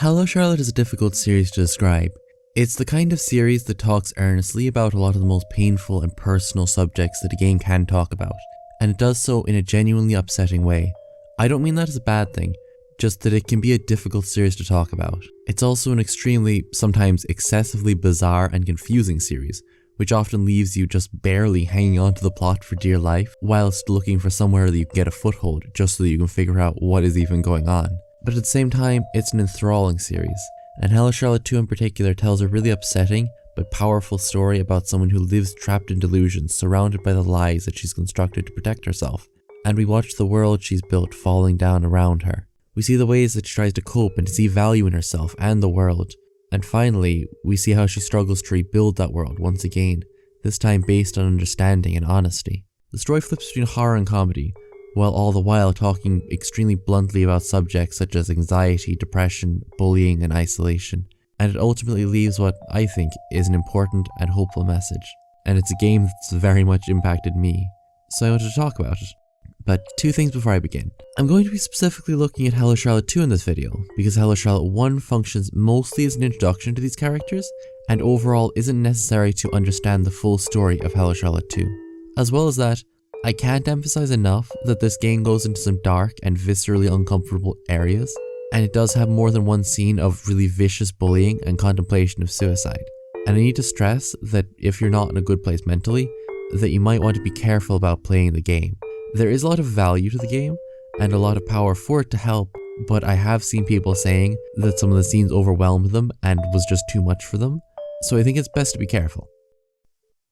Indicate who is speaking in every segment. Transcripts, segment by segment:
Speaker 1: Hello Charlotte is a difficult series to describe. It's the kind of series that talks earnestly about a lot of the most painful and personal subjects that a game can talk about, and it does so in a genuinely upsetting way. I don't mean that as a bad thing, just that it can be a difficult series to talk about. It's also an extremely, sometimes excessively bizarre and confusing series, which often leaves you just barely hanging on to the plot for dear life, whilst looking for somewhere that you can get a foothold just so that you can figure out what is even going on. But at the same time, it's an enthralling series, and Hello Charlotte 2 in particular tells a really upsetting but powerful story about someone who lives trapped in delusions, surrounded by the lies that she's constructed to protect herself. And we watch the world she's built falling down around her. We see the ways that she tries to cope and to see value in herself and the world. And finally, we see how she struggles to rebuild that world once again, this time based on understanding and honesty. The story flips between horror and comedy, while all the while talking extremely bluntly about subjects such as anxiety, depression, bullying, and isolation. And it ultimately leaves what I think is an important and hopeful message. And it's a game that's very much impacted me, so I wanted to talk about it. But two things before I begin. I'm going to be specifically looking at Hello Charlotte 2 in this video, because Hello Charlotte 1 functions mostly as an introduction to these characters, and overall isn't necessary to understand the full story of Hello Charlotte 2. As well as that, I can't emphasize enough that this game goes into some dark and viscerally uncomfortable areas, and it does have more than one scene of really vicious bullying and contemplation of suicide. And I need to stress that if you're not in a good place mentally, that you might want to be careful about playing the game. There is a lot of value to the game, and a lot of power for it to help, but I have seen people saying that some of the scenes overwhelmed them and was just too much for them, so I think it's best to be careful.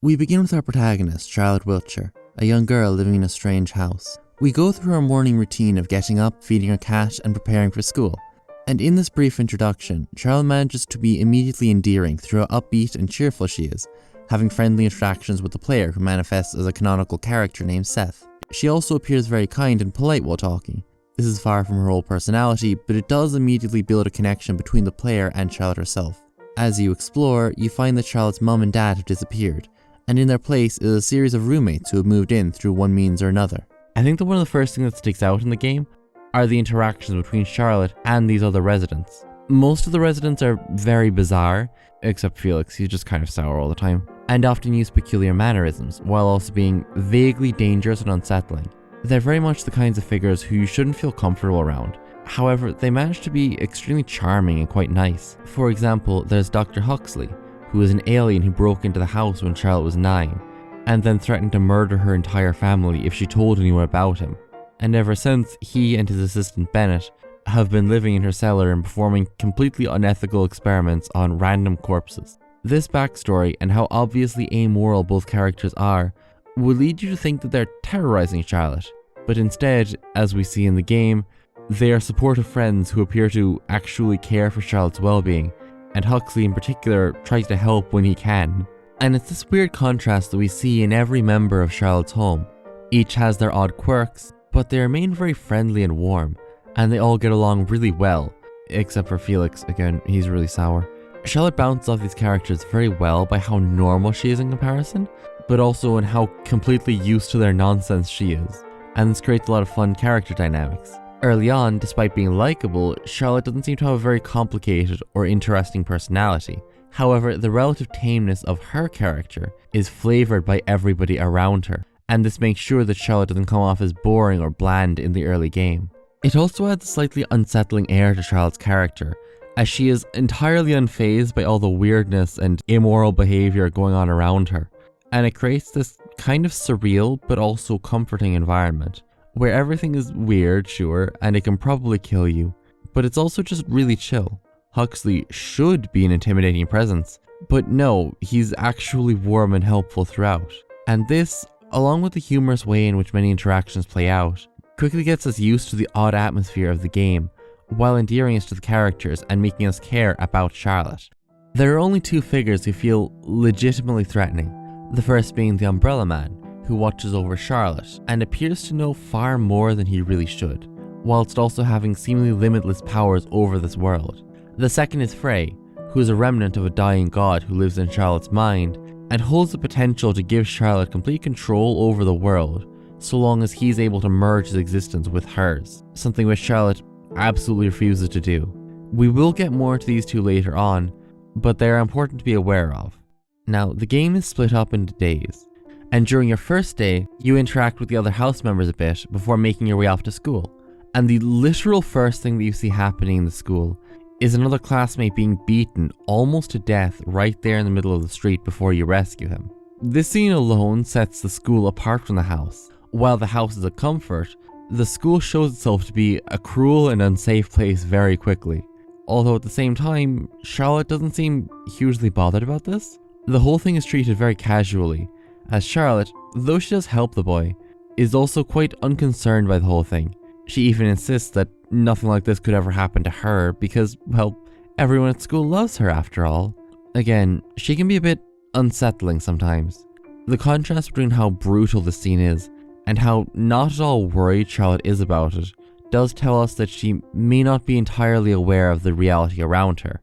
Speaker 1: We begin with our protagonist, Charlotte Wiltshire, a young girl living in a strange house. We go through her morning routine of getting up, feeding her cat, and preparing for school. And in this brief introduction, Charlotte manages to be immediately endearing through how upbeat and cheerful she is, having friendly interactions with the player who manifests as a canonical character named Seth. She also appears very kind and polite while talking. This is far from her whole personality, but it does immediately build a connection between the player and Charlotte herself. As you explore, you find that Charlotte's mum and dad have disappeared, and in their place is a series of roommates who have moved in through one means or another. I think that one of the first things that sticks out in the game are the interactions between Charlotte and these other residents. Most of the residents are very bizarre, except Felix, he's just kind of sour all the time, and often use peculiar mannerisms, while also being vaguely dangerous and unsettling. They're very much the kinds of figures who you shouldn't feel comfortable around. However, they manage to be extremely charming and quite nice. For example, there's Dr. Huxley, who is an alien who broke into the house when Charlotte was 9, and then threatened to murder her entire family if she told anyone about him. And ever since, he and his assistant Bennett have been living in her cellar and performing completely unethical experiments on random corpses. This backstory and how obviously amoral both characters are would lead you to think that they're terrorizing Charlotte, but instead, as we see in the game, they are supportive friends who appear to actually care for Charlotte's well-being, and Huxley in particular tries to help when he can. And it's this weird contrast that we see in every member of Charlotte's home. Each has their odd quirks, but they remain very friendly and warm, and they all get along really well, except for Felix. Again, he's really sour. Charlotte bounces off these characters very well by how normal she is in comparison, but also in how completely used to their nonsense she is, and this creates a lot of fun character dynamics. Early on, despite being likable, Charlotte doesn't seem to have a very complicated or interesting personality. However, the relative tameness of her character is flavoured by everybody around her, and this makes sure that Charlotte doesn't come off as boring or bland in the early game. It also adds a slightly unsettling air to Charlotte's character, as she is entirely unfazed by all the weirdness and immoral behaviour going on around her, and it creates this kind of surreal but also comforting environment, where everything is weird, sure, and it can probably kill you, but it's also just really chill. Huxley should be an intimidating presence, but no, he's actually warm and helpful throughout. And this, along with the humorous way in which many interactions play out, quickly gets us used to the odd atmosphere of the game, while endearing us to the characters and making us care about Charlotte. There are only two figures who feel legitimately threatening, the first being the Umbrella Man, who watches over Charlotte and appears to know far more than he really should, whilst also having seemingly limitless powers over this world. The second is Frey, who is a remnant of a dying god who lives in Charlotte's mind and holds the potential to give Charlotte complete control over the world, so long as he's able to merge his existence with hers, something which Charlotte absolutely refuses to do. We will get more into these two later on, but they are important to be aware of. Now, the game is split up into days, and during your first day, you interact with the other house members a bit before making your way off to school. And the literal first thing that you see happening in the school is another classmate being beaten almost to death right there in the middle of the street before you rescue him. This scene alone sets the school apart from the house. While the house is a comfort, the school shows itself to be a cruel and unsafe place very quickly. Although at the same time, Charlotte doesn't seem hugely bothered about this. The whole thing is treated very casually, as Charlotte, though she does help the boy, is also quite unconcerned by the whole thing. She even insists that nothing like this could ever happen to her because, well, everyone at school loves her after all. Again, she can be a bit unsettling sometimes. The contrast between how brutal the scene is and how not at all worried Charlotte is about it does tell us that she may not be entirely aware of the reality around her.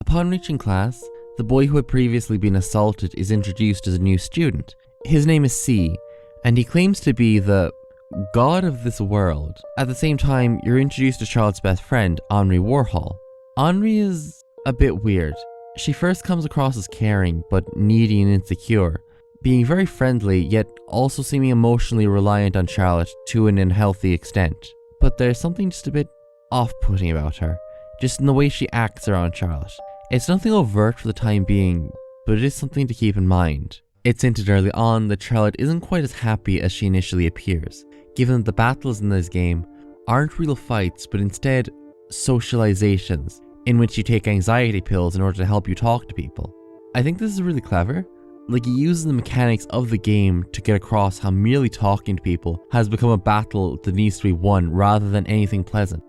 Speaker 1: Upon reaching class, the boy who had previously been assaulted is introduced as a new student. His name is C, and he claims to be the god of this world. At the same time, you're introduced to Charlotte's best friend, Henri Warhol. Henri is a bit weird. She first comes across as caring, but needy and insecure, being very friendly, yet also seeming emotionally reliant on Charlotte to an unhealthy extent. But there's something just a bit off-putting about her, just in the way she acts around Charlotte. It's nothing overt for the time being, but it is something to keep in mind. It's hinted early on that Charlotte isn't quite as happy as she initially appears, given that the battles in this game aren't real fights, but instead socializations, in which you take anxiety pills in order to help you talk to people. I think this is really clever. Like, he uses the mechanics of the game to get across how merely talking to people has become a battle that needs to be won rather than anything pleasant.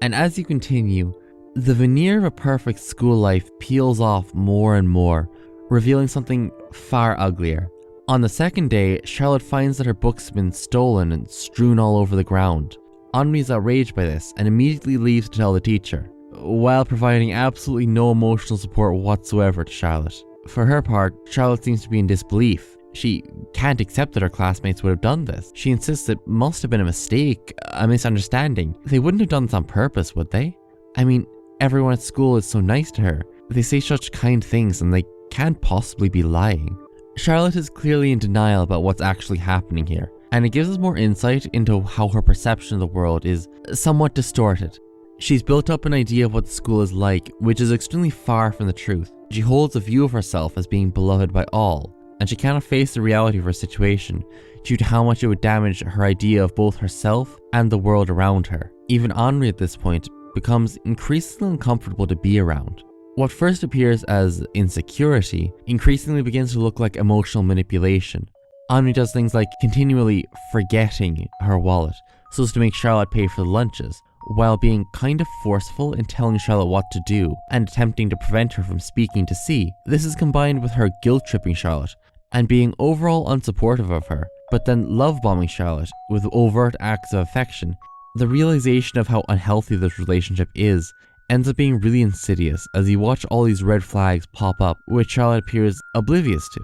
Speaker 1: And as you continue, the veneer of a perfect school life peels off more and more, revealing something far uglier. On the second day, Charlotte finds that her books have been stolen and strewn all over the ground. Henri is outraged by this and immediately leaves to tell the teacher, while providing absolutely no emotional support whatsoever to Charlotte. For her part, Charlotte seems to be in disbelief. She can't accept that her classmates would have done this. She insists it must have been a mistake, a misunderstanding. They wouldn't have done this on purpose, would they? I mean, everyone at school is so nice to her. They say such kind things and they can't possibly be lying. Charlotte is clearly in denial about what's actually happening here, and it gives us more insight into how her perception of the world is somewhat distorted. She's built up an idea of what the school is like, which is extremely far from the truth. She holds a view of herself as being beloved by all, and she cannot face the reality of her situation due to how much it would damage her idea of both herself and the world around her. Even Henri at this point becomes increasingly uncomfortable to be around. What first appears as insecurity increasingly begins to look like emotional manipulation. Henri does things like continually forgetting her wallet so as to make Charlotte pay for the lunches, while being kind of forceful in telling Charlotte what to do and attempting to prevent her from speaking to C. This is combined with her guilt-tripping Charlotte and being overall unsupportive of her, but then love-bombing Charlotte with overt acts of affection. The realization of how unhealthy this relationship is ends up being really insidious as you watch all these red flags pop up, which Charlotte appears oblivious to.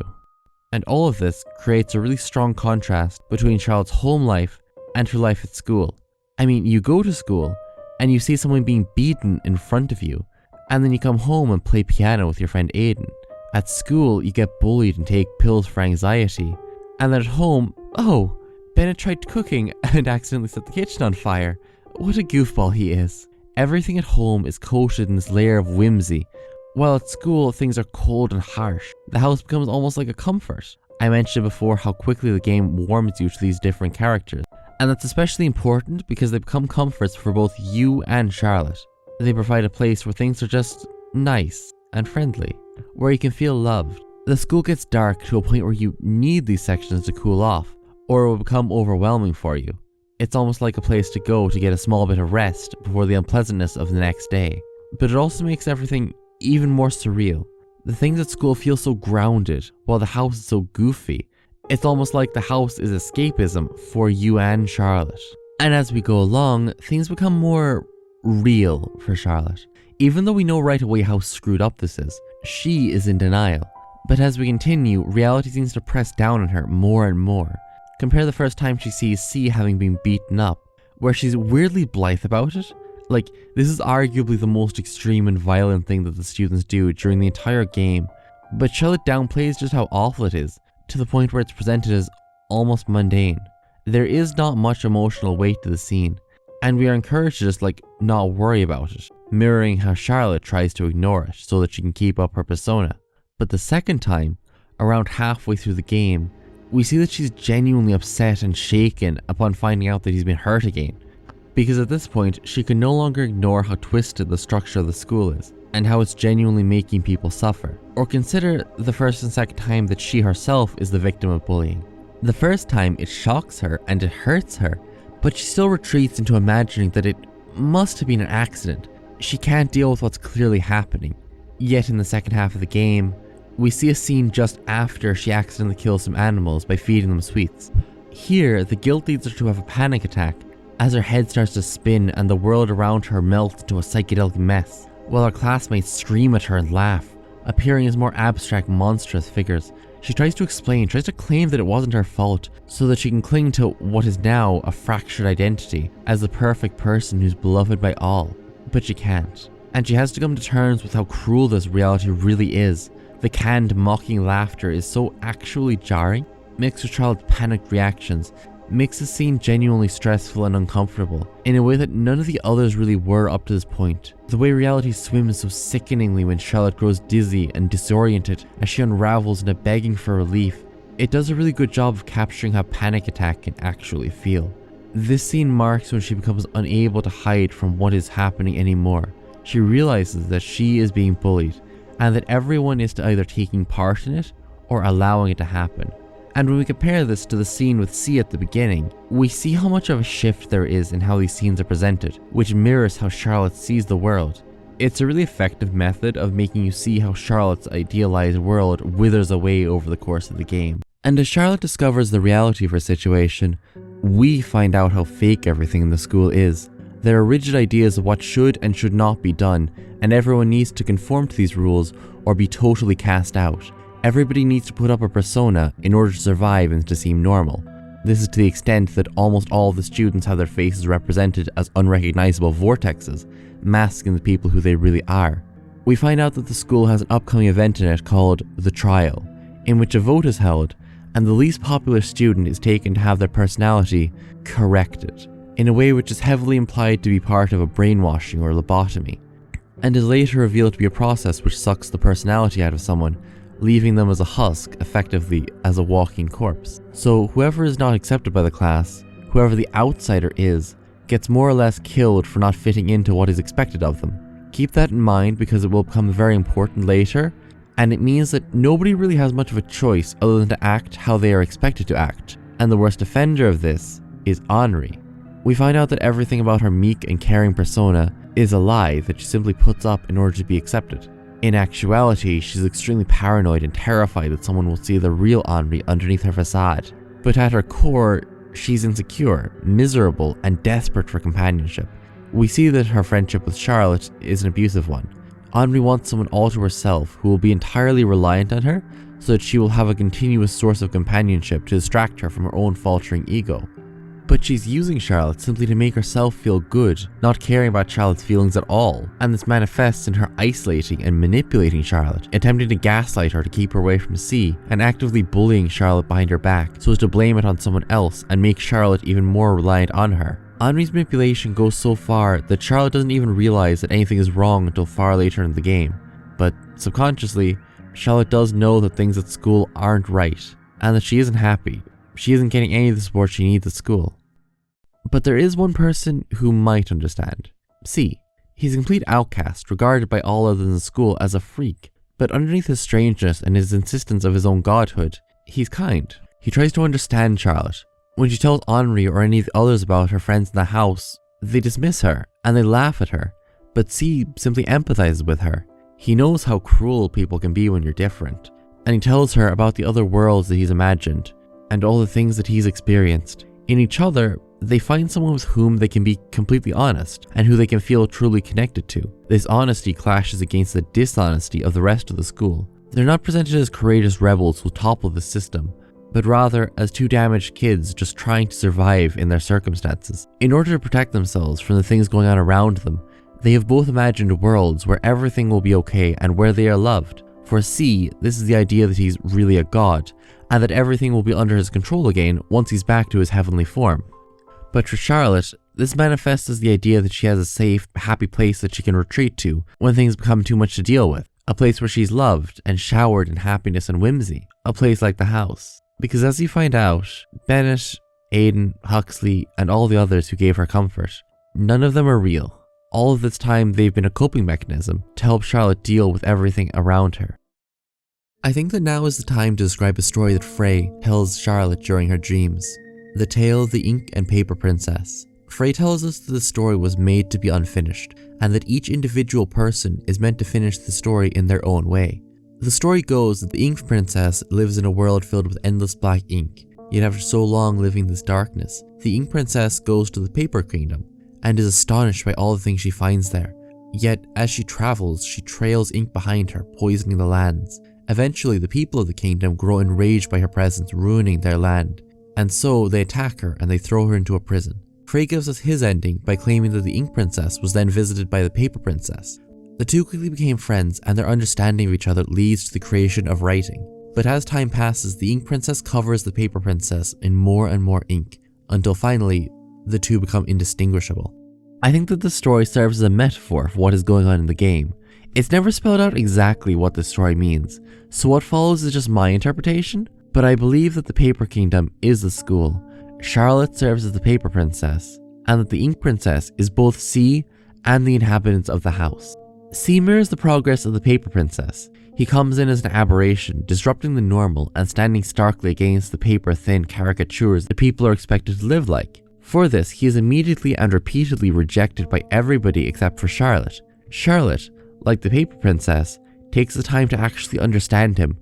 Speaker 1: And all of this creates a really strong contrast between Charlotte's home life and her life at school. I mean, you go to school and you see someone being beaten in front of you, and then you come home and play piano with your friend Aiden. At school, you get bullied and take pills for anxiety. And then at home, oh, Bennett tried cooking and accidentally set the kitchen on fire. What a goofball he is. Everything at home is coated in this layer of whimsy, while at school things are cold and harsh. The house becomes almost like a comfort. I mentioned before how quickly the game warms you to these different characters, and that's especially important because they become comforts for both you and Charlotte. They provide a place where things are just nice and friendly, where you can feel loved. The school gets dark to a point where you need these sections to cool off, or it will become overwhelming for you. It's almost like a place to go to get a small bit of rest before the unpleasantness of the next day. But it also makes everything even more surreal. The things at school feel so grounded, while the house is so goofy. It's almost like the house is escapism for you and Charlotte. And as we go along, things become more real for Charlotte. Even though we know right away how screwed up this is, she is in denial. But as we continue, reality seems to press down on her more and more. Compare the first time she sees C having been beaten up, where she's weirdly blithe about it, Like, this is arguably the most extreme and violent thing that the students do during the entire game, but Charlotte downplays just how awful it is, to the point where it's presented as almost mundane. There is not much emotional weight to the scene, and we are encouraged to just not worry about it, mirroring how Charlotte tries to ignore it so that she can keep up her persona. But the second time, around halfway through the game, we see that she's genuinely upset and shaken upon finding out that he's been hurt again. Because at this point, she can no longer ignore how twisted the structure of the school is, and how it's genuinely making people suffer, or consider the first and second time that she herself is the victim of bullying. The first time, it shocks her and it hurts her, but she still retreats into imagining that it must have been an accident. She can't deal with what's clearly happening. Yet in the second half of the game, we see a scene just after she accidentally kills some animals by feeding them sweets. Here, the guilt leads her to have a panic attack as her head starts to spin and the world around her melts into a psychedelic mess, while her classmates scream at her and laugh, appearing as more abstract, monstrous figures. She tries to explain, tries to claim that it wasn't her fault, so that she can cling to what is now a fractured identity as the perfect person who's beloved by all. But she can't. And she has to come to terms with how cruel this reality really is. The canned, mocking laughter is so actually jarring, mixed with Charlotte's panicked reactions, makes the scene genuinely stressful and uncomfortable, in a way that none of the others really were up to this point. The way reality swims so sickeningly when Charlotte grows dizzy and disoriented as she unravels into begging for relief, it does a really good job of capturing how panic attack can actually feel. This scene marks when she becomes unable to hide from what is happening anymore. She realizes that she is being bullied, and that everyone is to either taking part in it or allowing it to happen. And when we compare this to the scene with C at the beginning, we see how much of a shift there is in how these scenes are presented, which mirrors how Charlotte sees the world. It's a really effective method of making you see how Charlotte's idealized world withers away over the course of the game. And as Charlotte discovers the reality of her situation, we find out how fake everything in the school is. There are rigid ideas of what should and should not be done, and everyone needs to conform to these rules or be totally cast out. Everybody needs to put up a persona in order to survive and to seem normal. This is to the extent that almost all of the students have their faces represented as unrecognizable vortexes, masking the people who they really are. We find out that the school has an upcoming event in it called The Trial, in which a vote is held, and the least popular student is taken to have their personality corrected, in a way which is heavily implied to be part of a brainwashing or lobotomy, and is later revealed to be a process which sucks the personality out of someone, leaving them as a husk, effectively as a walking corpse. So whoever is not accepted by the class, whoever the outsider is, gets more or less killed for not fitting into what is expected of them. Keep that in mind because it will become very important later, and it means that nobody really has much of a choice other than to act how they are expected to act. And the worst offender of this is Henri. We find out that everything about her meek and caring persona is a lie that she simply puts up in order to be accepted. In actuality, she's extremely paranoid and terrified that someone will see the real Henri underneath her facade. But at her core, she's insecure, miserable, and desperate for companionship. We see that her friendship with Charlotte is an abusive one. Henri wants someone all to herself who will be entirely reliant on her so that she will have a continuous source of companionship to distract her from her own faltering ego. But she's using Charlotte simply to make herself feel good, not caring about Charlotte's feelings at all, and this manifests in her isolating and manipulating Charlotte, attempting to gaslight her to keep her away from C, and actively bullying Charlotte behind her back so as to blame it on someone else and make Charlotte even more reliant on her. Henri's manipulation goes so far that Charlotte doesn't even realize that anything is wrong until far later in the game. But subconsciously, Charlotte does know that things at school aren't right, and that she isn't happy. She isn't getting any of the support she needs at school. But there is one person who might understand. C. He's a complete outcast, regarded by all others in the school as a freak. But underneath his strangeness and his insistence of his own godhood, he's kind. He tries to understand Charlotte. When she tells Henri or any of the others about her friends in the house, they dismiss her and they laugh at her. But C simply empathizes with her. He knows how cruel people can be when you're different. And he tells her about the other worlds that he's imagined, and all the things that he's experienced. In each other, they find someone with whom they can be completely honest, and who they can feel truly connected to. This honesty clashes against the dishonesty of the rest of the school. They're not presented as courageous rebels who topple the system, but rather as two damaged kids just trying to survive in their circumstances. In order to protect themselves from the things going on around them, they have both imagined worlds where everything will be okay and where they are loved. For C, this is the idea that he's really a god, and that everything will be under his control again once he's back to his heavenly form. But for Charlotte, this manifests as the idea that she has a safe, happy place that she can retreat to when things become too much to deal with. A place where she's loved and showered in happiness and whimsy. A place like the house. Because as you find out, Bennett, Aidan, Huxley, and all the others who gave her comfort, none of them are real. All of this time they've been a coping mechanism to help Charlotte deal with everything around her. I think that now is the time to describe a story that Frey tells Charlotte during her dreams. The tale of the Ink and Paper Princess. Frey tells us that the story was made to be unfinished, and that each individual person is meant to finish the story in their own way. The story goes that the Ink Princess lives in a world filled with endless black ink, yet after so long living this darkness, the Ink Princess goes to the Paper Kingdom, and is astonished by all the things she finds there. Yet, as she travels, she trails ink behind her, poisoning the lands. Eventually, the people of the kingdom grow enraged by her presence ruining their land, and so they attack her and they throw her into a prison. Frey gives us his ending by claiming that the Ink Princess was then visited by the Paper Princess. The two quickly became friends, and their understanding of each other leads to the creation of writing. But as time passes, the Ink Princess covers the Paper Princess in more and more ink, until finally, the two become indistinguishable. I think that the story serves as a metaphor for what is going on in the game. It's never spelled out exactly what the story means, so what follows is just my interpretation, but I believe that the Paper Kingdom is the school, Charlotte serves as the Paper Princess, and that the Ink Princess is both C and the inhabitants of the house. C mirrors the progress of the Paper Princess. He comes in as an aberration, disrupting the normal and standing starkly against the paper-thin caricatures that people are expected to live like. For this, he is immediately and repeatedly rejected by everybody except for Charlotte. Charlotte, like the Paper Princess, takes the time to actually understand him,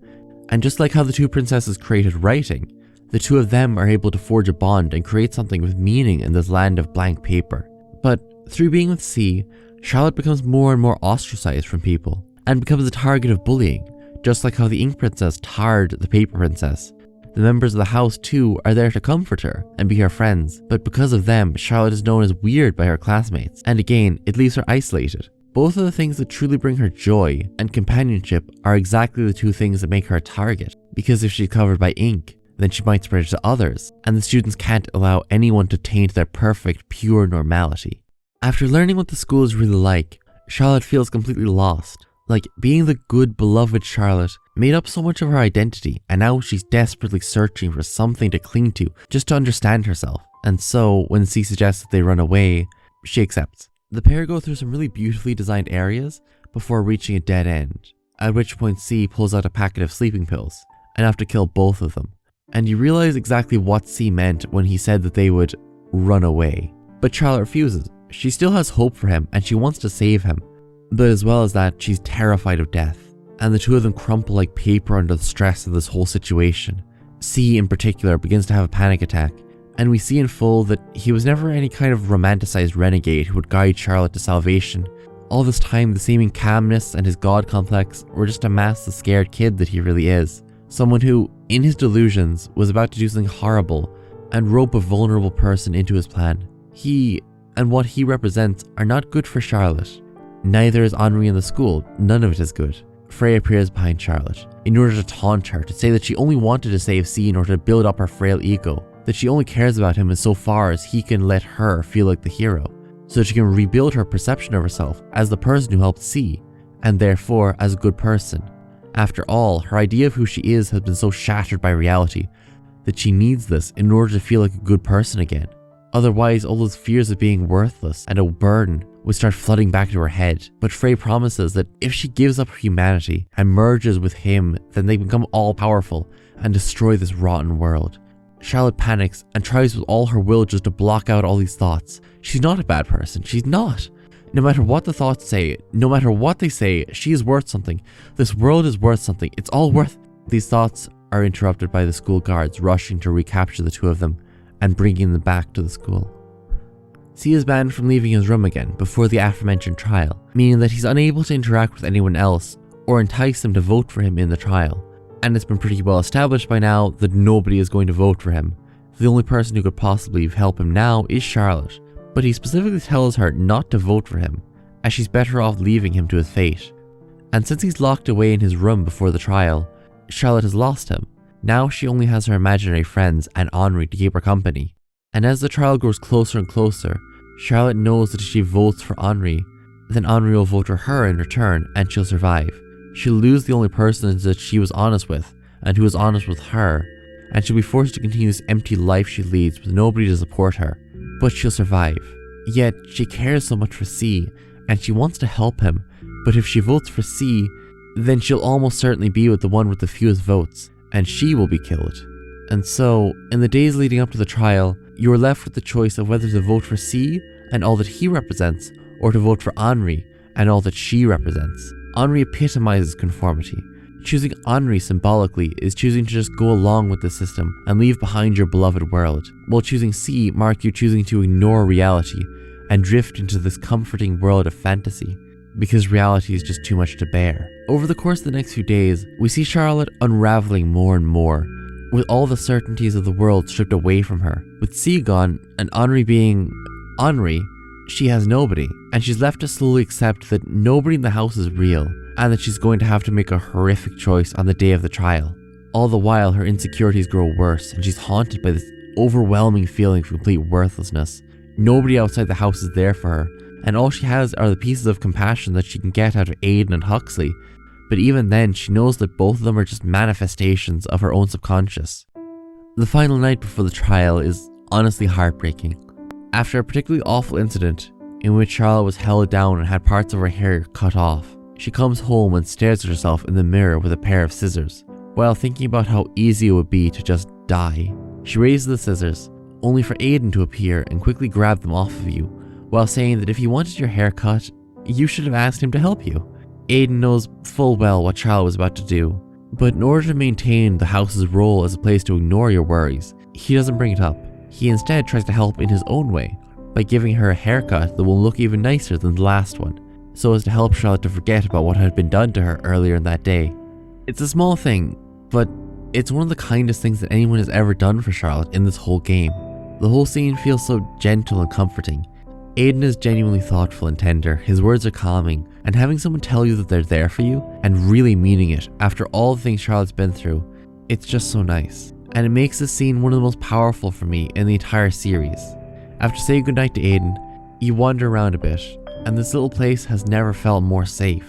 Speaker 1: and just like how the two princesses created writing, the two of them are able to forge a bond and create something with meaning in this land of blank paper. But through being with C, Charlotte becomes more and more ostracized from people, and becomes a target of bullying, just like how the Ink Princess tarred the Paper Princess. The members of the house too are there to comfort her and be her friends, but because of them, Charlotte is known as weird by her classmates, and again, it leaves her isolated. Both of the things that truly bring her joy and companionship are exactly the two things that make her a target, because if she's covered by ink, then she might spread it to others, and the students can't allow anyone to taint their perfect, pure normality. After learning what the school is really like, Charlotte feels completely lost. Like, being the good, beloved Charlotte made up so much of her identity, and now she's desperately searching for something to cling to, just to understand herself. And so, when C suggests that they run away, she accepts. The pair go through some really beautifully designed areas before reaching a dead end, at which point C pulls out a packet of sleeping pills, and have to kill both of them. And you realize exactly what C meant when he said that they would run away. But Charlotte refuses. She still has hope for him, and she wants to save him. But as well as that, she's terrified of death, and the two of them crumple like paper under the stress of this whole situation. C in particular begins to have a panic attack, and we see in full that he was never any kind of romanticized renegade who would guide Charlotte to salvation. All this time, the seeming calmness and his god complex were just to mask the scared kid that he really is. Someone who, in his delusions, was about to do something horrible and rope a vulnerable person into his plan. He and what he represents are not good for Charlotte. Neither is Henri in the school, none of it is good. Frey appears behind Charlotte, in order to taunt her, to say that she only wanted to save C in order to build up her frail ego, that she only cares about him insofar as he can let her feel like the hero, so that she can rebuild her perception of herself as the person who helped C, and therefore as a good person. After all, her idea of who she is has been so shattered by reality that she needs this in order to feel like a good person again. Otherwise, all those fears of being worthless and a burden would start flooding back to her head. But Frey promises that if she gives up her humanity and merges with him, then they become all-powerful and destroy this rotten world. Charlotte panics and tries with all her will just to block out all these thoughts. She's not a bad person. She's not. No matter what the thoughts say, no matter what they say, she is worth something. This world is worth something. It's all worth. These thoughts are interrupted by the school guards rushing to recapture the two of them and bringing them back to the school. C is banned from leaving his room again before the aforementioned trial, meaning that he's unable to interact with anyone else or entice them to vote for him in the trial. and it's been pretty well established by now that nobody is going to vote for him. The only person who could possibly help him now is Charlotte, but he specifically tells her not to vote for him, as she's better off leaving him to his fate. And since he's locked away in his room before the trial, Charlotte has lost him. Now she only has her imaginary friends and Henri to keep her company. And as the trial grows closer and closer, Charlotte knows that if she votes for Henri, then Henri will vote for her in return and she'll survive. She'll lose the only person that she was honest with and who was honest with her, and she'll be forced to continue this empty life she leads with nobody to support her. But she'll survive. Yet she cares so much for C, and she wants to help him, but if she votes for C, then she'll almost certainly be with the one with the fewest votes, and she will be killed. And so, in the days leading up to the trial, you are left with the choice of whether to vote for C and all that he represents, or to vote for Henri and all that she represents. Henri epitomizes conformity. Choosing Henri symbolically is choosing to just go along with the system and leave behind your beloved world, while choosing C marks you choosing to ignore reality and drift into this comforting world of fantasy, because reality is just too much to bear. Over the course of the next few days, we see Charlotte unraveling more and more, with all the certainties of the world stripped away from her. With C gone and Henri being Henri, she has nobody, and she's left to slowly accept that nobody in the house is real, and that she's going to have to make a horrific choice on the day of the trial. All the while, her insecurities grow worse, and she's haunted by this overwhelming feeling of complete worthlessness. Nobody outside the house is there for her, and all she has are the pieces of compassion that she can get out of Aiden and Huxley. But even then, she knows that both of them are just manifestations of her own subconscious. The final night before the trial is honestly heartbreaking. After a particularly awful incident, in which Charlotte was held down and had parts of her hair cut off, she comes home and stares at herself in the mirror with a pair of scissors, while thinking about how easy it would be to just die. She raises the scissors, only for Aiden to appear and quickly grab them off of you, while saying that if you wanted your hair cut, you should have asked him to help you. Aiden knows full well what Charlotte was about to do, but in order to maintain the house's role as a place to ignore your worries, he doesn't bring it up. He instead tries to help in his own way, by giving her a haircut that will look even nicer than the last one, so as to help Charlotte to forget about what had been done to her earlier in that day. It's a small thing, but it's one of the kindest things that anyone has ever done for Charlotte in this whole game. The whole scene feels so gentle and comforting. Aiden is genuinely thoughtful and tender, his words are calming, and having someone tell you that they're there for you, and really meaning it after all the things Charlotte's been through, it's just so nice. And it makes this scene one of the most powerful for me in the entire series. After saying goodnight to Aiden, you wander around a bit, and this little place has never felt more safe.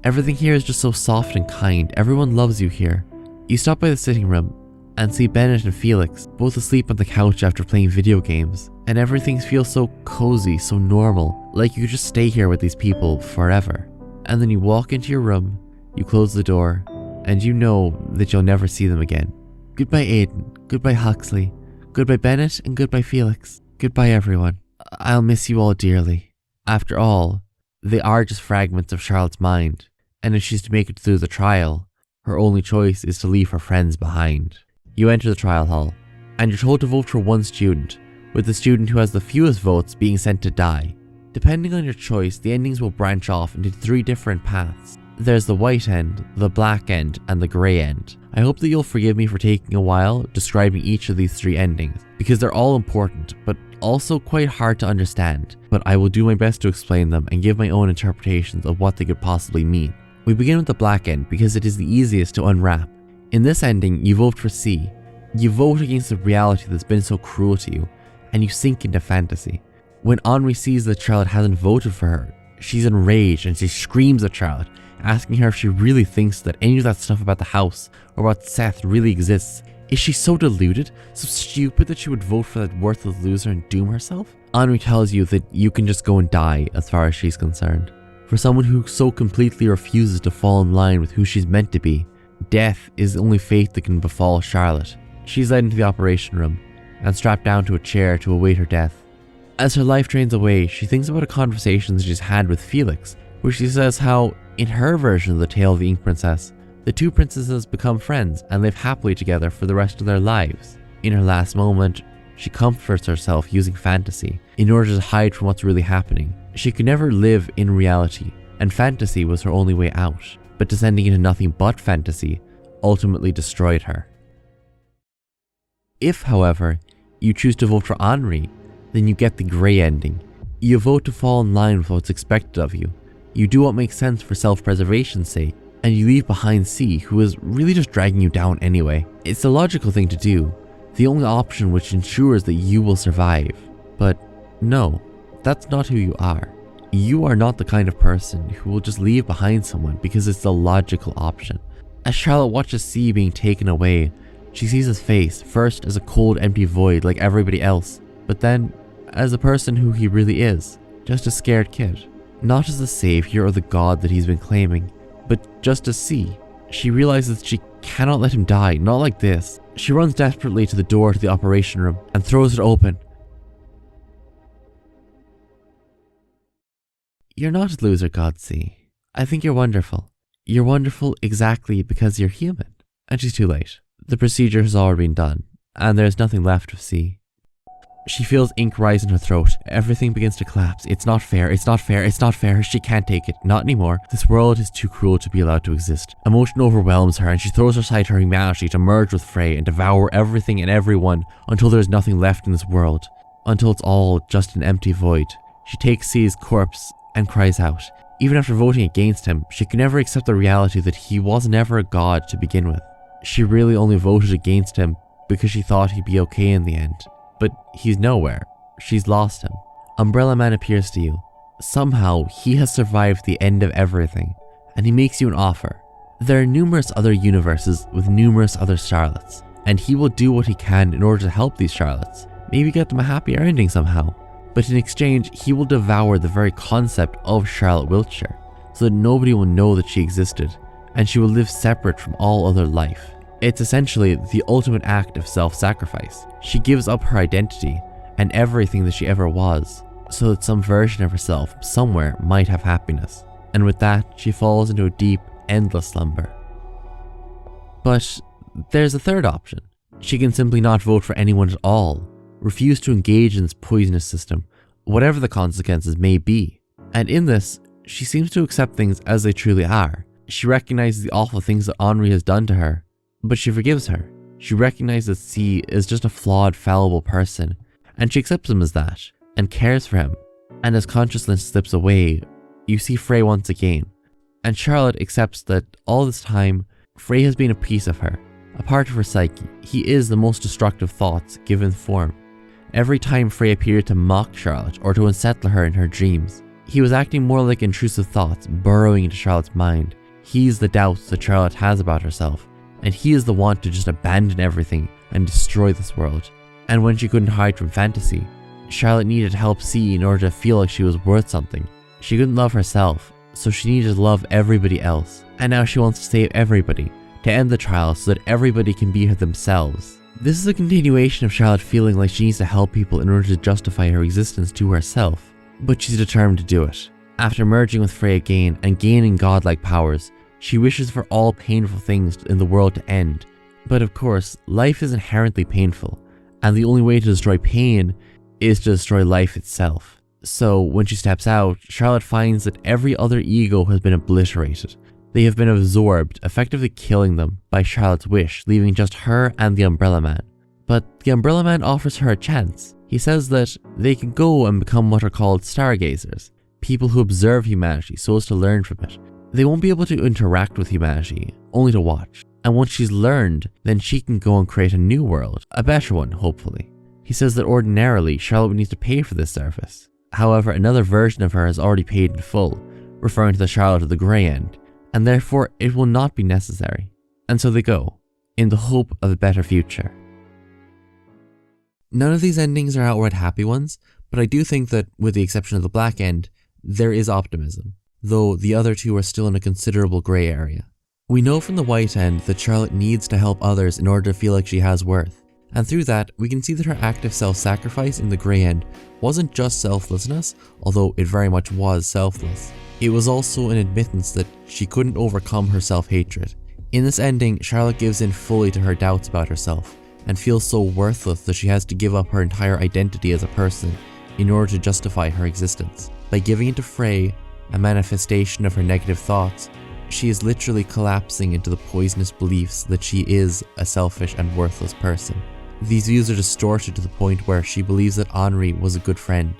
Speaker 1: Everything here is just so soft and kind, everyone loves you here. You stop by the sitting room, and see Bennett and Felix both asleep on the couch after playing video games, and everything feels so cozy, so normal, like you could just stay here with these people forever. And then you walk into your room, you close the door, and you know that you'll never see them again. Goodbye Aiden, goodbye Huxley, goodbye Bennett, and goodbye Felix. Goodbye everyone. I'll miss you all dearly. After all, they are just fragments of Charlotte's mind, and if she's to make it through the trial, her only choice is to leave her friends behind. You enter the trial hall, and you're told to vote for one student, with the student who has the fewest votes being sent to die. Depending on your choice, the endings will branch off into 3 different paths. There's the white end, the black end, and the grey end. I hope that you'll forgive me for taking a while describing each of these 3 endings, because they're all important, but also quite hard to understand, but I will do my best to explain them and give my own interpretations of what they could possibly mean. We begin with the black end because it is the easiest to unwrap. In this ending, you vote for C. You vote against the reality that's been so cruel to you, and you sink into fantasy. When Henri sees that Charlotte hasn't voted for her, she's enraged and she screams at Charlotte, asking her if she really thinks that any of that stuff about the house or about Seth really exists. Is she so deluded, so stupid that she would vote for that worthless loser and doom herself? Henri tells you that you can just go and die as far as she's concerned. For someone who so completely refuses to fall in line with who she's meant to be, death is the only fate that can befall Charlotte. She's led into the operation room and strapped down to a chair to await her death. As her life drains away, she thinks about a conversation that she's had with Felix, where she says how, in her version of the tale of the Ink Princess, the 2 princesses become friends and live happily together for the rest of their lives. In her last moment, she comforts herself using fantasy in order to hide from what's really happening. She could never live in reality, and fantasy was her only way out. But descending into nothing but fantasy ultimately destroyed her. If, however, you choose to vote for Henri, then you get the grey ending. You vote to fall in line with what's expected of you. You do what makes sense for self-preservation's sake, and you leave behind C, who is really just dragging you down anyway. It's the logical thing to do, the only option which ensures that you will survive. But no, that's not who you are. You are not the kind of person who will just leave behind someone because it's the logical option. As Charlotte watches C being taken away, she sees his face first as a cold, empty void like everybody else, but then as the person who he really is, just a scared kid. Not as the savior or the god that he's been claiming, but just as C. She realizes that she cannot let him die, not like this. She runs desperately to the door to the operation room and throws it open. You're not a loser, God C. I think you're wonderful. You're wonderful exactly because you're human. And she's too late. The procedure has already been done, and there's nothing left of C. She feels ink rise in her throat. Everything begins to collapse. It's not fair, it's not fair, it's not fair. She can't take it. Not anymore. This world is too cruel to be allowed to exist. Emotion overwhelms her and she throws aside her humanity to merge with Frey and devour everything and everyone until there's nothing left in this world. Until it's all just an empty void. She takes C's corpse and cries out. Even after voting against him, she could never accept the reality that he was never a god to begin with. She really only voted against him because she thought he'd be okay in the end. But he's nowhere. She's lost him. Umbrella Man appears to you. Somehow, he has survived the end of everything, and he makes you an offer. There are numerous other universes with numerous other Charlottes, and he will do what he can in order to help these Charlottes, maybe get them a happier ending somehow. But in exchange, he will devour the very concept of Charlotte Wiltshire, so that nobody will know that she existed, and she will live separate from all other life. It's essentially the ultimate act of self-sacrifice. She gives up her identity and everything that she ever was, so that some version of herself somewhere might have happiness. And with that, she falls into a deep, endless slumber. But there's a third option. She can simply not vote for anyone at all, refuse to engage in this poisonous system, whatever the consequences may be. And in this, she seems to accept things as they truly are. She recognizes the awful things that Henri has done to her, but she forgives her. She recognizes that C is just a flawed, fallible person, and she accepts him as that, and cares for him. And as consciousness slips away, you see Frey once again, and Charlotte accepts that all this time, Frey has been a piece of her, a part of her psyche. He is the most destructive thoughts given form. Every time Frey appeared to mock Charlotte or to unsettle her in her dreams, he was acting more like intrusive thoughts burrowing into Charlotte's mind. He's the doubts that Charlotte has about herself, and he is the want to just abandon everything and destroy this world. And when she couldn't hide from fantasy, Charlotte needed to help C in order to feel like she was worth something. She couldn't love herself, so she needed to love everybody else. And now she wants to save everybody, to end the trial so that everybody can be her themselves. This is a continuation of Charlotte feeling like she needs to help people in order to justify her existence to herself. But she's determined to do it. After merging with Frey again and gaining godlike powers, she wishes for all painful things in the world to end. But of course, life is inherently painful, and the only way to destroy pain is to destroy life itself. So when she steps out, Charlotte finds that every other ego has been obliterated. They have been absorbed, effectively killing them by Charlotte's wish, leaving just her and the Umbrella Man. But the Umbrella Man offers her a chance. He says that they can go and become what are called stargazers, people who observe humanity so as to learn from it. They won't be able to interact with humanity, only to watch. And once she's learned, then she can go and create a new world, a better one, hopefully. He says that ordinarily, Charlotte would need to pay for this service. However, another version of her has already paid in full, referring to the Charlotte of the Grey End, and therefore it will not be necessary. And so they go, in the hope of a better future. None of these endings are outright happy ones, but I do think that, with the exception of the Black End, there is optimism, though the other two are still in a considerable grey area. We know from the White End that Charlotte needs to help others in order to feel like she has worth, and through that we can see that her act of self-sacrifice in the Grey End wasn't just selflessness, although it very much was selfless. It was also an admittance that she couldn't overcome her self-hatred. In this ending, Charlotte gives in fully to her doubts about herself, and feels so worthless that she has to give up her entire identity as a person in order to justify her existence. By giving in to Frey, a manifestation of her negative thoughts, she is literally collapsing into the poisonous beliefs that she is a selfish and worthless person. These views are distorted to the point where she believes that Henri was a good friend,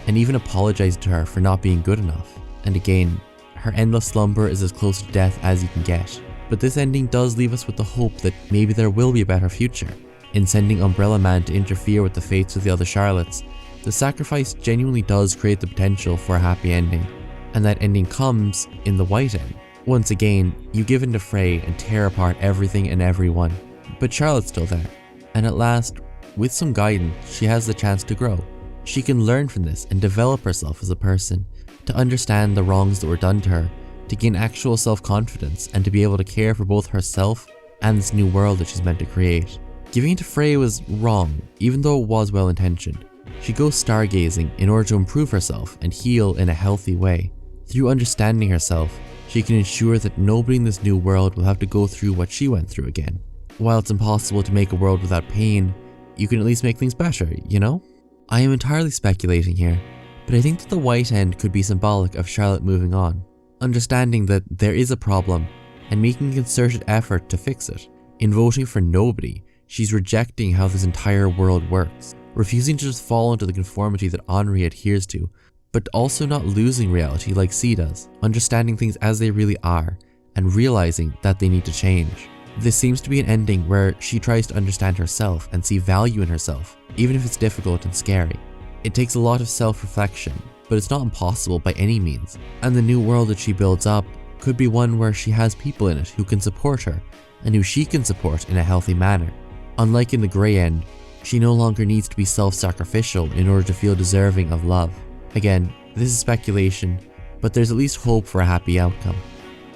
Speaker 1: and even apologized to her for not being good enough. And again, her endless slumber is as close to death as you can get. But this ending does leave us with the hope that maybe there will be a better future. In sending Umbrella Man to interfere with the fates of the other Charlottes, the sacrifice genuinely does create the potential for a happy ending, and that ending comes in the White End. Once again, you give in to Frey and tear apart everything and everyone, but Charlotte's still there, and at last, with some guidance, she has the chance to grow. She can learn from this and develop herself as a person, to understand the wrongs that were done to her, to gain actual self-confidence, and to be able to care for both herself and this new world that she's meant to create. Giving in to Frey was wrong, even though it was well-intentioned. She goes stargazing in order to improve herself and heal in a healthy way. Through understanding herself, she can ensure that nobody in this new world will have to go through what she went through again. While it's impossible to make a world without pain, you can at least make things better, you know? I am entirely speculating here, but I think that the White End could be symbolic of Charlotte moving on, understanding that there is a problem and making a concerted effort to fix it. In voting for nobody, she's rejecting how this entire world works, refusing to just fall into the conformity that Henri adheres to, but also not losing reality like C does, understanding things as they really are, and realizing that they need to change. This seems to be an ending where she tries to understand herself and see value in herself, even if it's difficult and scary. It takes a lot of self-reflection, but it's not impossible by any means, and the new world that she builds up could be one where she has people in it who can support her, and who she can support in a healthy manner. Unlike in the Grey End, she no longer needs to be self-sacrificial in order to feel deserving of love. Again, this is speculation, but there's at least hope for a happy outcome.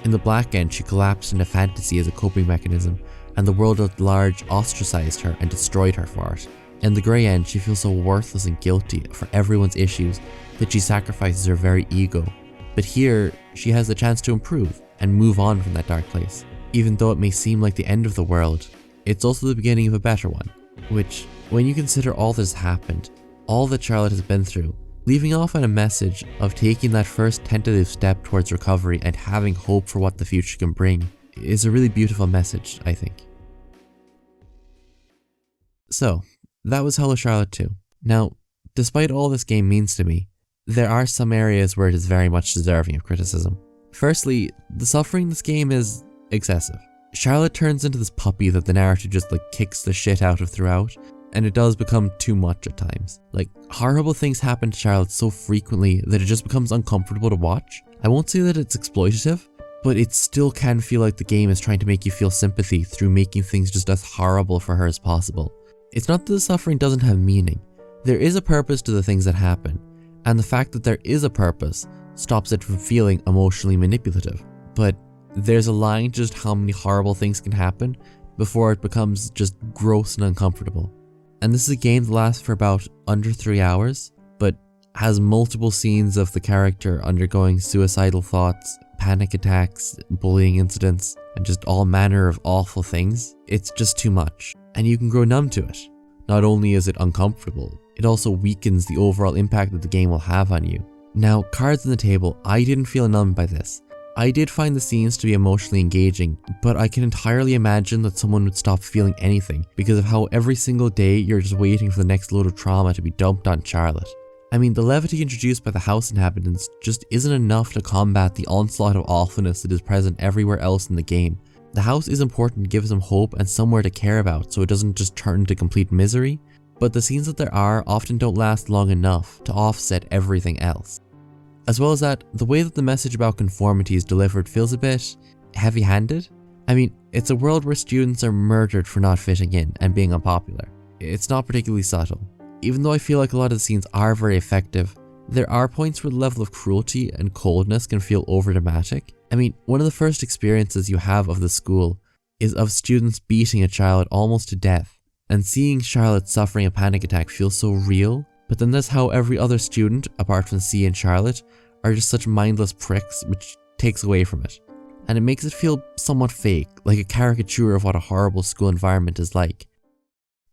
Speaker 1: In the Black End, she collapsed into fantasy as a coping mechanism, and the world at large ostracized her and destroyed her for it. In the Grey End, she feels so worthless and guilty for everyone's issues that she sacrifices her very ego. But here, she has the chance to improve and move on from that dark place. Even though it may seem like the end of the world, it's also the beginning of a better one, which, when you consider all that has happened, all that Charlotte has been through, leaving off on a message of taking that first tentative step towards recovery and having hope for what the future can bring, is a really beautiful message, I think. So, that was Hello Charlotte 2. Now, despite all this game means to me, there are some areas where it is very much deserving of criticism. Firstly, the suffering in this game is excessive. Charlotte turns into this puppy that the narrative just kicks the shit out of throughout, and it does become too much at times. Horrible things happen to Charlotte so frequently that it just becomes uncomfortable to watch. I won't say that it's exploitative, but it still can feel like the game is trying to make you feel sympathy through making things just as horrible for her as possible. It's not that the suffering doesn't have meaning. There is a purpose to the things that happen, and the fact that there is a purpose stops it from feeling emotionally manipulative. But there's a line to just how many horrible things can happen before it becomes just gross and uncomfortable. And this is a game that lasts for about under 3 hours, but has multiple scenes of the character undergoing suicidal thoughts, panic attacks, bullying incidents, and just all manner of awful things. It's just too much, and you can grow numb to it. Not only is it uncomfortable, it also weakens the overall impact that the game will have on you. Now, cards on the table, I didn't feel numbed by this. I did find the scenes to be emotionally engaging, but I can entirely imagine that someone would stop feeling anything because of how every single day you're just waiting for the next load of trauma to be dumped on Charlotte. I mean, the levity introduced by the house inhabitants just isn't enough to combat the onslaught of awfulness that is present everywhere else in the game. The house is important to give them hope and somewhere to care about so it doesn't just turn into complete misery, but the scenes that there are often don't last long enough to offset everything else. As well as that, the way that the message about conformity is delivered feels a bit heavy-handed. I mean, it's a world where students are murdered for not fitting in and being unpopular. It's not particularly subtle. Even though I feel like a lot of the scenes are very effective, there are points where the level of cruelty and coldness can feel overdramatic. I mean, one of the first experiences you have of the school is of students beating a child almost to death, and seeing Charlotte suffering a panic attack feels so real. But then there's how every other student, apart from C and Charlotte, are just such mindless pricks, which takes away from it. And it makes it feel somewhat fake, like a caricature of what a horrible school environment is like.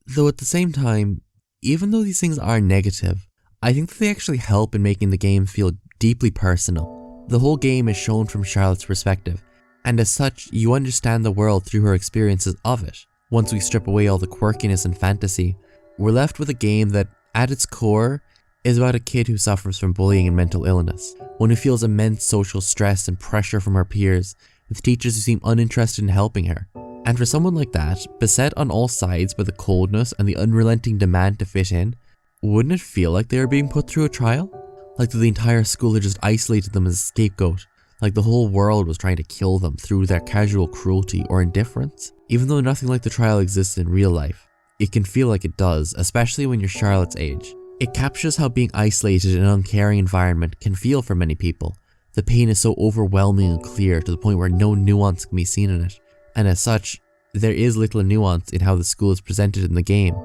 Speaker 1: Though at the same time, even though these things are negative, I think that they actually help in making the game feel deeply personal. The whole game is shown from Charlotte's perspective, and as such, you understand the world through her experiences of it. Once we strip away all the quirkiness and fantasy, we're left with a game that, at its core, is about a kid who suffers from bullying and mental illness, one who feels immense social stress and pressure from her peers, with teachers who seem uninterested in helping her. And for someone like that, beset on all sides by the coldness and the unrelenting demand to fit in, wouldn't it feel like they were being put through a trial? Like that the entire school had just isolated them as a scapegoat, like the whole world was trying to kill them through their casual cruelty or indifference? Even though nothing like the trial exists in real life, it can feel like it does, especially when you're Charlotte's age. It captures how being isolated in an uncaring environment can feel for many people. The pain is so overwhelming and clear to the point where no nuance can be seen in it, and as such, there is little nuance in how the school is presented in the game.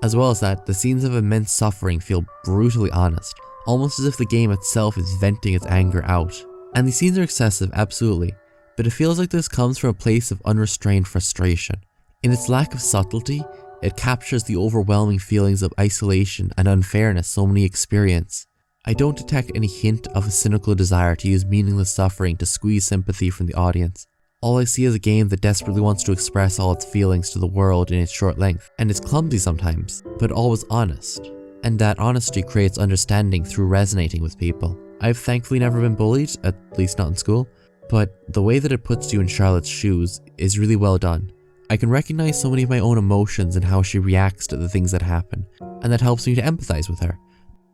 Speaker 1: As well as that, the scenes of immense suffering feel brutally honest, almost as if the game itself is venting its anger out. And these scenes are excessive, absolutely, but it feels like this comes from a place of unrestrained frustration. In its lack of subtlety, it captures the overwhelming feelings of isolation and unfairness so many experience. I don't detect any hint of a cynical desire to use meaningless suffering to squeeze sympathy from the audience. All I see is a game that desperately wants to express all its feelings to the world in its short length, and it's clumsy sometimes, but always honest. And that honesty creates understanding through resonating with people. I've thankfully never been bullied, at least not in school, but the way that it puts you in Charlotte's shoes is really well done. I can recognize so many of my own emotions and how she reacts to the things that happen, and that helps me to empathize with her.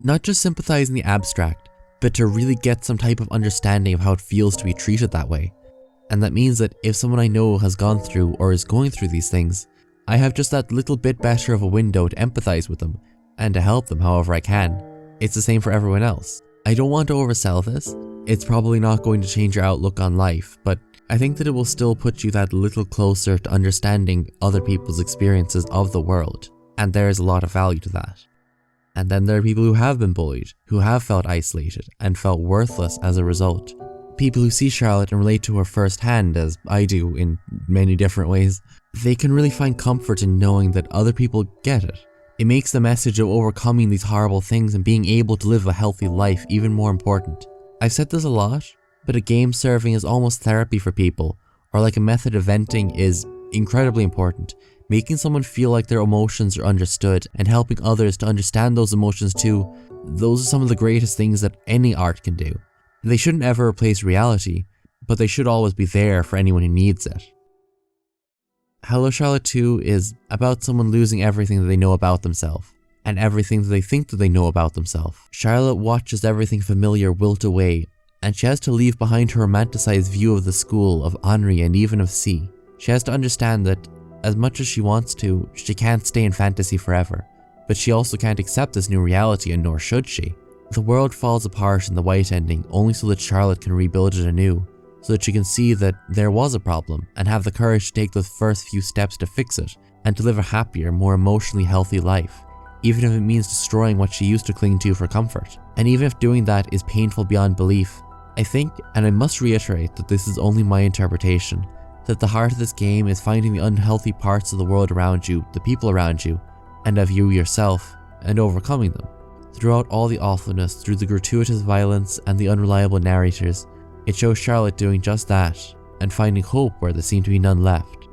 Speaker 1: Not just sympathize in the abstract, but to really get some type of understanding of how it feels to be treated that way. And that means that if someone I know has gone through or is going through these things, I have just that little bit better of a window to empathize with them, and to help them however I can. It's the same for everyone else. I don't want to oversell this. It's probably not going to change your outlook on life, but I think that it will still put you that little closer to understanding other people's experiences of the world, and there is a lot of value to that. And then there are people who have been bullied, who have felt isolated, and felt worthless as a result. People who see Charlotte and relate to her firsthand, as I do in many different ways, they can really find comfort in knowing that other people get it. It makes the message of overcoming these horrible things and being able to live a healthy life even more important. I've said this a lot, but a game serving as almost therapy for people, or like a method of venting, is incredibly important. Making someone feel like their emotions are understood and helping others to understand those emotions too, those are some of the greatest things that any art can do. They shouldn't ever replace reality, but they should always be there for anyone who needs it. Hello Charlotte 2 is about someone losing everything that they know about themselves, and everything that they think that they know about themselves. Charlotte watches everything familiar wilt away, and she has to leave behind her romanticized view of the school, of Henri, and even of C. She has to understand that, as much as she wants to, she can't stay in fantasy forever, but she also can't accept this new reality, and nor should she. The world falls apart in the white ending only so that Charlotte can rebuild it anew, so that she can see that there was a problem and have the courage to take those first few steps to fix it and to live a happier, more emotionally healthy life, even if it means destroying what she used to cling to for comfort. And even if doing that is painful beyond belief, I think, and I must reiterate that this is only my interpretation, that the heart of this game is finding the unhealthy parts of the world around you, the people around you, and of you yourself, and overcoming them. Throughout all the awfulness, through the gratuitous violence and the unreliable narrators, it shows Charlotte doing just that, and finding hope where there seemed to be none left.